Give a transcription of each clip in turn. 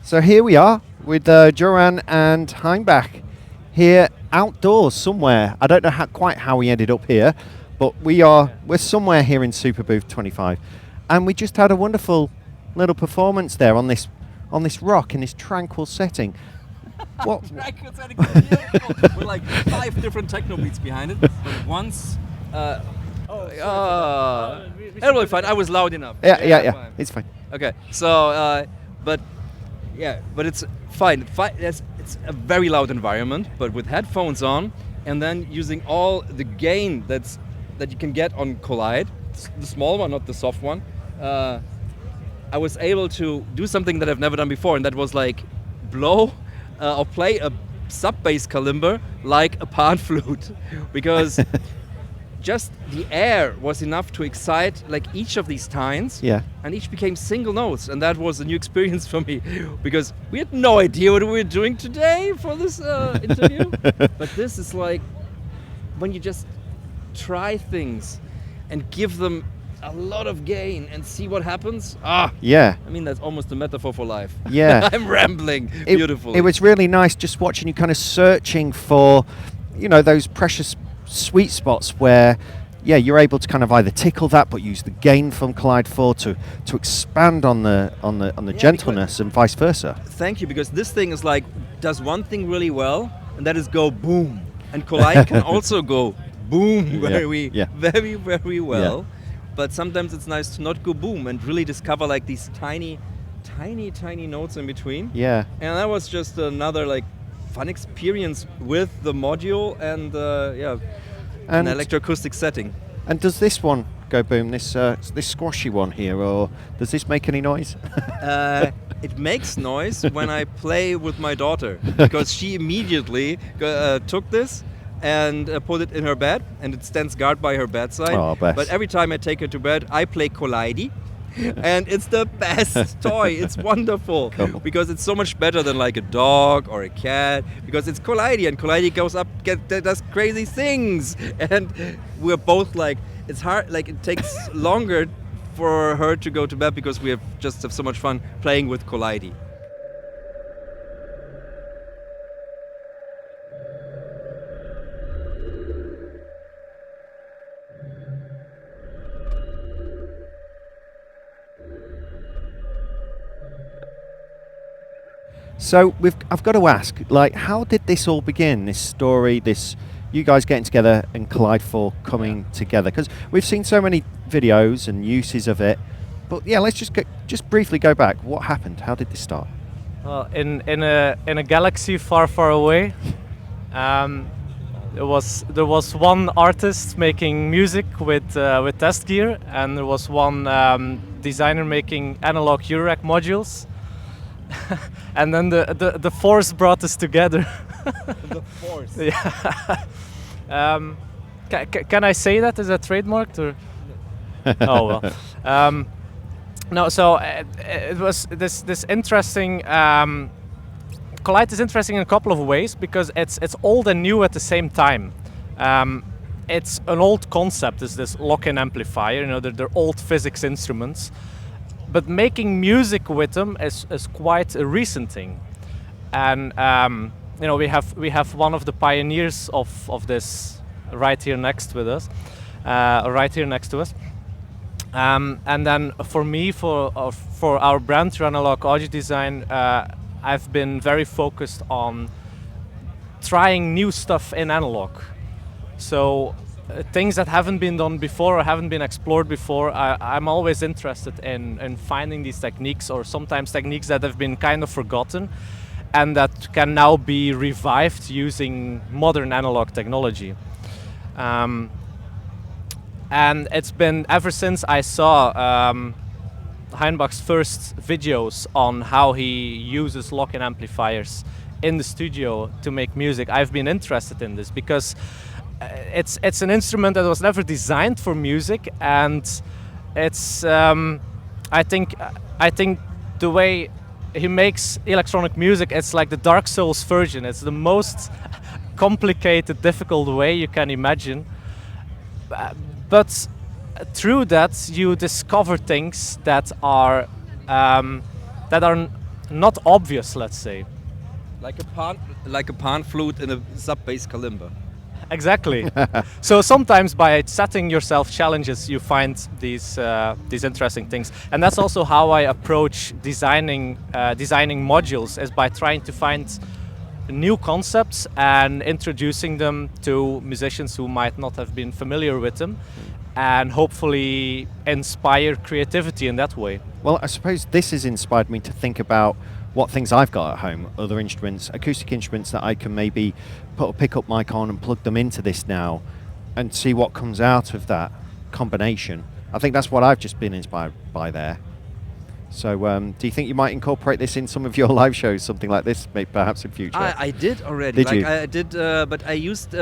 So here we are with Joran and Hainbach here outdoors somewhere. I don't know quite how we ended up here, but we're somewhere here in Superbooth 25, and we just had a wonderful little performance there on this rock in this tranquil setting. What? Tranquil setting, beautiful. With like 5 different techno beats behind it. But once. It really fine. I was loud enough. Yeah. Fine. It's fine. Okay, so but it's fine. It's a very loud environment, but with headphones on, and then using all the gain that you can get on Collide, the small one, not the soft one. I was able to do something that I've never done before, and that was like blow or play a sub-bass kalimba like a pan flute, because just the air was enough to excite like each of these tines, and each became single notes, and that was a new experience for me, because we had no idea what we were doing today for this interview. But this is like when you just try things and give them a lot of gain and see what happens. I mean, that's almost a metaphor for life. I'm rambling beautifully. It was really nice just watching you kind of searching for, those precious sweet spots where you're able to kind of either tickle that but use the gain from Collide 4 to expand on the gentleness and vice versa. Thank you, because this thing is like does one thing really well, and that is go boom, and Collide can also go boom very well. But sometimes it's nice to not go boom and really discover like these tiny notes in between. And that was just another like fun experience with the module and an electroacoustic setting. And does this one go boom? This squashy one here, or does this make any noise? It makes noise when I play with my daughter, because she immediately took this and put it in her bed, and it stands guard by her bedside. Oh, but every time I take her to bed, I play Collide, and it's the best toy. It's wonderful, because it's so much better than like a dog or a cat, because it's Collide, and Collide goes up, does crazy things, and we're both like, it's hard, like it takes longer for her to go to bed, because we have so much fun playing with Collide. So I've got to ask, like, how did this all begin? This story, you guys getting together and Collide 4 coming together? Because we've seen so many videos and uses of it, but let's just briefly go back. What happened? How did this start? Well, in a galaxy far, far away, there was one artist making music with test gear, and there was one designer making analog eurorack modules. And then the force brought us together. The force. Can I say that? Is that trademarked or? Oh well. No. So it was this interesting. Collide is interesting in a couple of ways, because it's old and new at the same time. It's an old concept. Is this lock-in amplifier? They're old physics instruments. But making music with them is quite a recent thing, and we have one of the pioneers of this right here next to us, and then for me, for our brand Joranalogue audio design, I've been very focused on trying new stuff in analog. So things that haven't been done before or haven't been explored before, I'm always interested in finding these techniques, or sometimes techniques that have been kind of forgotten and that can now be revived using modern analog technology. And it's been ever since I saw Hainbach's first videos on how he uses lock-in amplifiers in the studio to make music, I've been interested in this, because it's an instrument that was never designed for music, and it's I think the way he makes electronic music, it's like the Dark Souls version. It's the most complicated, difficult way you can imagine, but through that you discover things that are not obvious, let's say. Like a pan flute in a sub-bass kalimba. Exactly. So sometimes by setting yourself challenges, you find these interesting things, and that's also how I approach designing modules, is by trying to find new concepts and introducing them to musicians who might not have been familiar with them, and hopefully inspire creativity in that way. Well, I suppose this has inspired me to think about what things I've got at home, other instruments, acoustic instruments that I can maybe put a pickup mic on and plug them into this now and see what comes out of that combination. I think that's what I've just been inspired by there. So do you think you might incorporate this in some of your live shows, something like this, maybe perhaps in future? I did already. Did you? I did, but I used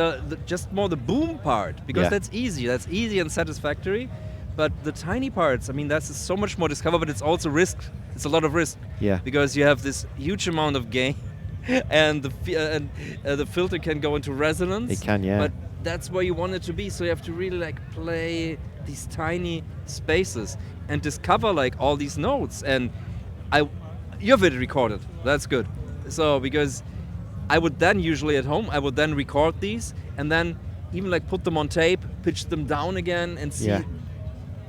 just more the boom part, because that's easy. That's easy and satisfactory. But the tiny parts, I mean, that's so much more discover, but it's also risk. It's a lot of risk. Yeah. Because you have this huge amount of gain, and the filter can go into resonance. It can, yeah. But that's where you want it to be. So you have to really like play these tiny spaces and discover like all these notes. And you have it recorded. That's good. So because I would then usually at home, I would then record these and then even like put them on tape, pitch them down again, and see. Yeah.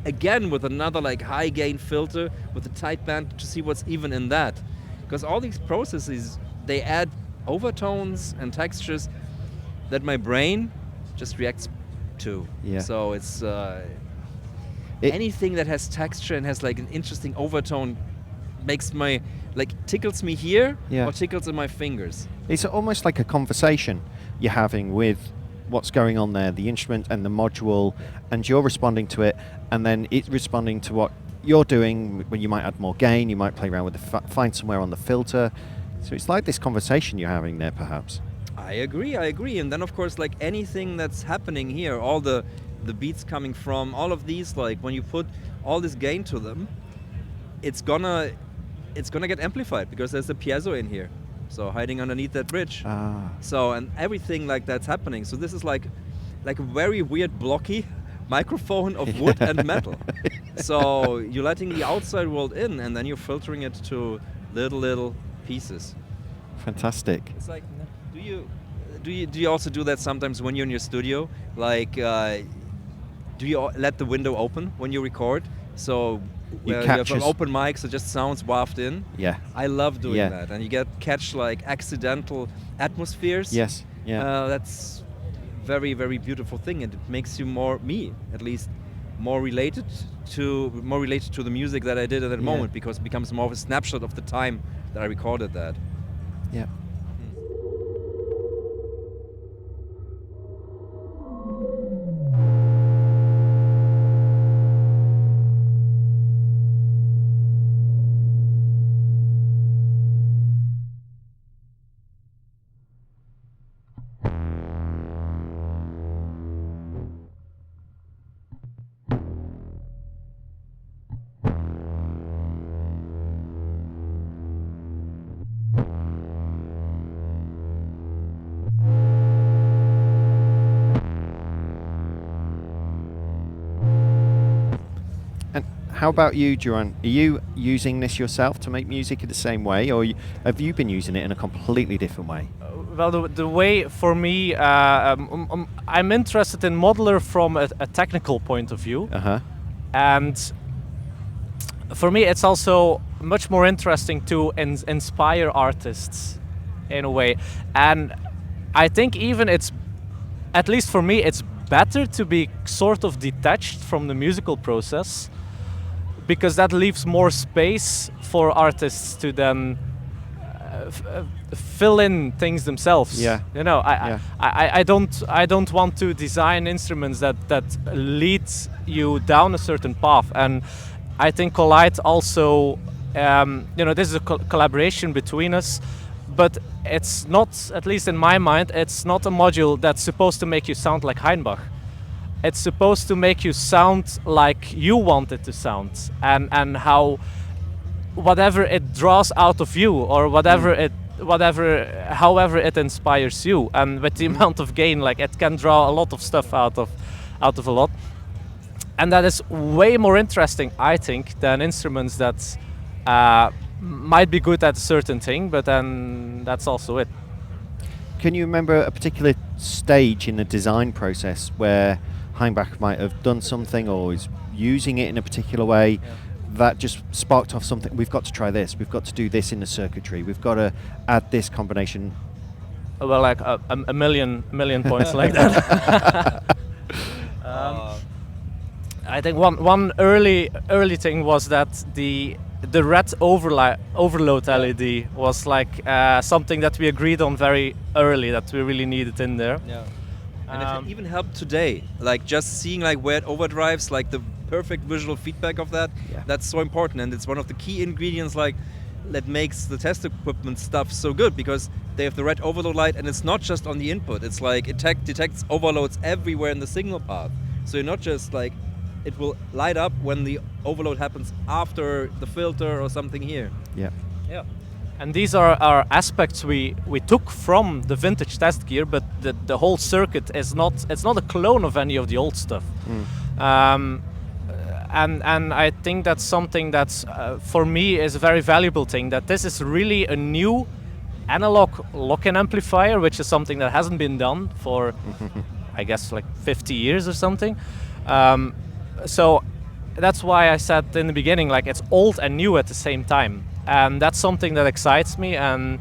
Again with another like high gain filter with a tight band to see what's even in that, because all these processes, they add overtones and textures that my brain just reacts to. Yeah. So it's anything that has texture and has like an interesting overtone makes my tickles me here, or tickles in my fingers. It's almost like a conversation you're having with what's going on there, the instrument and the module, and you're responding to it, and then it's responding to what you're doing. When you might add more gain, you might play around with find somewhere on the filter. So it's like this conversation you're having there, perhaps. I agree. And then of course, like anything that's happening here, all the beats coming from all of these, like when you put all this gain to them, it's gonna get amplified because there's a piezo in here. So hiding underneath that bridge. So, and everything like that's happening. So this is like a very weird blocky microphone of wood and metal. So you're letting the outside world in, and then you're filtering it to little pieces. Fantastic. It's like, do you also do that sometimes when you're in your studio? Like, do you let the window open when you record? So you have an open mic, so just sounds wafted in. Yeah. I love doing that, and you catch like accidental atmospheres. Yes. Yeah. That's very, very beautiful thing, and it makes you more related to the music that I did at that moment, because it becomes more of a snapshot of the time that I recorded that. Yeah. How about you, Joran? Are you using this yourself to make music in the same way, or have you been using it in a completely different way? Well, the way for me, I'm interested in modular from a technical point of view. And for me, it's also much more interesting to inspire artists in a way. And I think even at least for me, it's better to be sort of detached from the musical process, because that leaves more space for artists to then fill in things themselves. Yeah. You know, I don't want to design instruments that lead you down a certain path. And I think Collide also, this is a collaboration between us, but it's not, at least in my mind, it's not a module that's supposed to make you sound like Hainbach. It's supposed to make you sound like you want it to sound, and how whatever it draws out of you, or however it inspires you. And with the amount of gain, like, it can draw a lot of stuff out of a lot, and that is way more interesting, I think, than instruments that might be good at a certain thing, but then that's also it. Can you remember a particular stage in the design process where Hainbach might have done something or is using it in a particular way that just sparked off something? We've got to try this. We've got to do this in the circuitry. We've got to add this combination. Well, like a million points like that. I think one early thing was that the red overload LED was like something that we agreed on very early that we really needed in there. Yeah. And it even helped today, like just seeing like where it overdrives, like the perfect visual feedback of that. Yeah. That's so important, and it's one of the key ingredients like that makes the test equipment stuff so good, because they have the red overload light, and it's not just on the input. It's like it detects overloads everywhere in the signal path. So you're not just like, it will light up when the overload happens after the filter or something here. Yeah. Yeah. And these are our aspects we took from the vintage test gear, but the whole circuit is not a clone of any of the old stuff. And I think that's something that's for me is a very valuable thing, that this is really a new analog lock-in amplifier, which is something that hasn't been done for I guess like 50 years or something. So that's why I said in the beginning, like, it's old and new at the same time, and that's something that excites me, and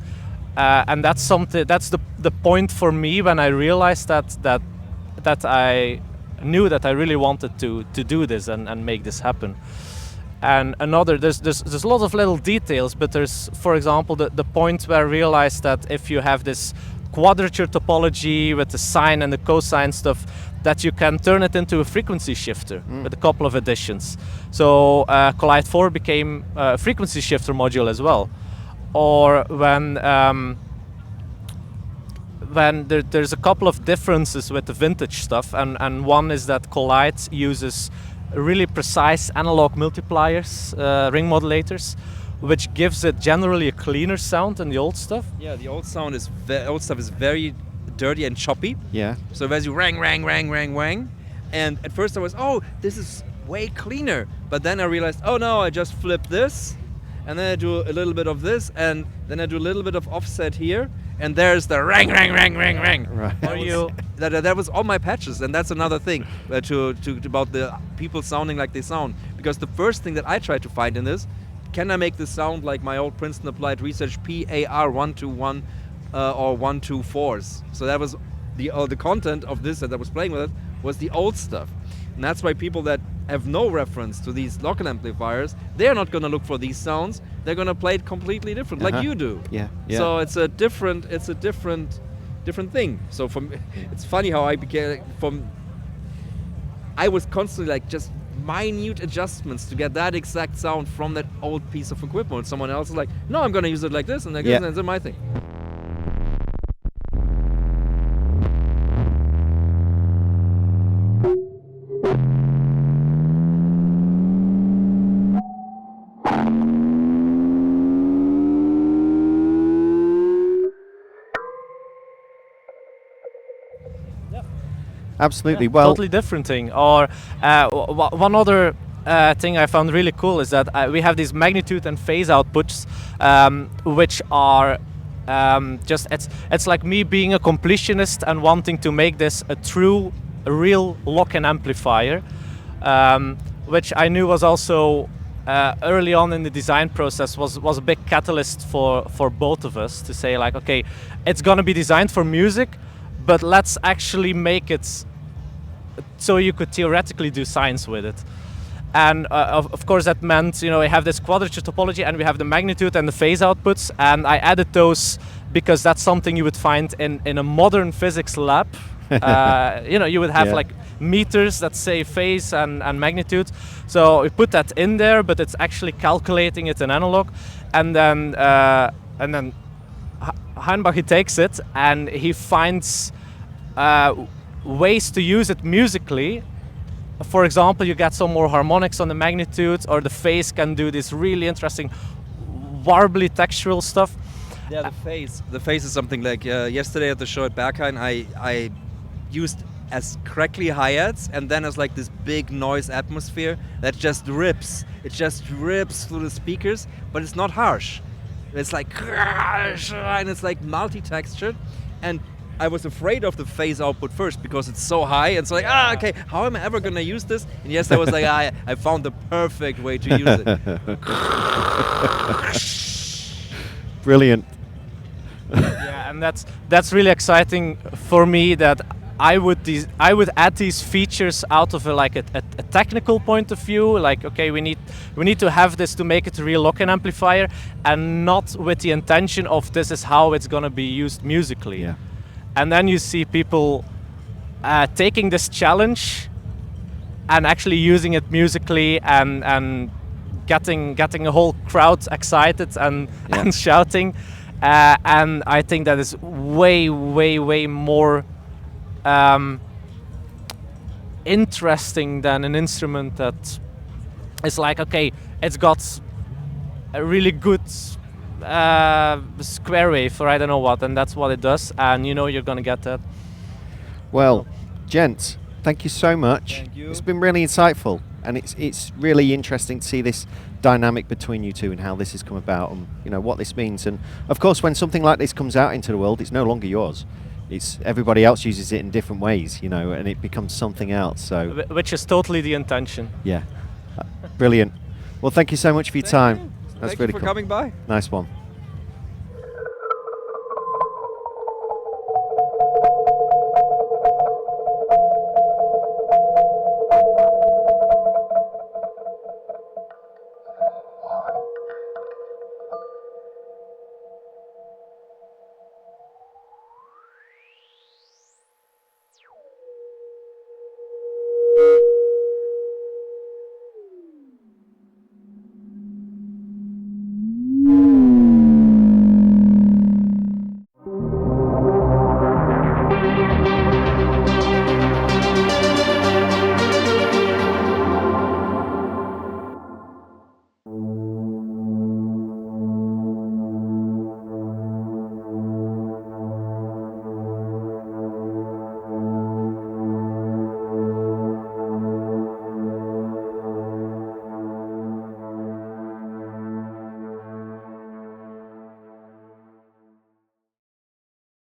that's something, that's the point for me when I realized that I knew that I really wanted to do this and make this happen. And another, there's a lot of little details, but there's, for example, the point where I realized that if you have this quadrature topology with the sine and the cosine stuff, that you can turn it into a frequency shifter with a couple of additions. So Collide 4 became a frequency shifter module as well. Or when there's a couple of differences with the vintage stuff, and one is that Collide uses really precise analog multipliers, ring modulators, which gives it generally a cleaner sound than the old stuff. Yeah, the old sound is old stuff is very dirty and choppy. Yeah. So as you rang, rang, rang, rang, rang, and at first I was, oh, this is way cleaner. But then I realized, oh no, I just flip this, and then I do a little bit of this, and then I do a little bit of offset here, and there's the rang, rang, rang, rang, rang. Right. That was all my patches, and that's another thing to about the people sounding like they sound. Because the first thing that I tried to find in this, can I make this sound like my old Princeton Applied Research PAR 121 or 124s? So that was the content of this that I was playing with it was the old stuff. And that's why people that have no reference to these lock-in amplifiers, they're not going to look for these sounds. They're going to play it completely different, like you do. Yeah. Yeah. So it's a different thing. So it's funny how I became I was constantly like just minute adjustments to get that exact sound from that old piece of equipment. Someone else is like, no, I'm going to use it like this and like this, and it's my thing. Absolutely. Yeah, Well, totally different thing. Or one other thing I found really cool is that we have these magnitude and phase outputs, which are just it's like me being a completionist and wanting to make this a real lock-in amplifier, which I knew was also early on in the design process was a big catalyst for both of us to say like, okay, it's gonna be designed for music, but let's actually make it so you could theoretically do science with it. And of course that meant, you know, we have this quadrature topology and we have the magnitude and the phase outputs, and I added those because that's something you would find in a modern physics lab. You know, you would have like meters that say phase and magnitude. So we put that in there, but it's actually calculating it in analog. And then Hainbach, he takes it and he finds ways to use it musically. For example, you get some more harmonics on the magnitude, or the phase can do this really interesting warbly textural stuff. Yeah, the phase is something like yesterday at the show at Berghain, I used as crackly hi-hats, and then as like this big noise atmosphere that just rips. It just rips through the speakers, but it's not harsh. It's like, and it's like multi-textured, and I was afraid of the phase output first because it's so high, and it's like, okay, how am I ever gonna use this? And yes, I was like, I found the perfect way to use it. Brilliant. Yeah, and that's really exciting for me, that I would add these features out of a technical point of view. Like, okay, we need to have this to make it a real lock-in amplifier, and not with the intention of this is how it's gonna be used musically. Yeah. And then you see people taking this challenge and actually using it musically, and getting a whole crowd excited and shouting. And I think that is way more interesting than an instrument that is like, okay, it's got a really good square wave, or I don't know what, and that's what it does, and you know you're gonna get that. Well, gents, thank you so much. Thank you. It's been really insightful, and it's really interesting to see this dynamic between you two and how this has come about, and you know what this means. And of course, when something like this comes out into the world, it's no longer yours. It's everybody else uses it in different ways, you know, and it becomes something else. So, Which is totally the intention. yeah, brilliant. Well, thank you so much for your time. Thank That's you really for cool. coming by. Nice one.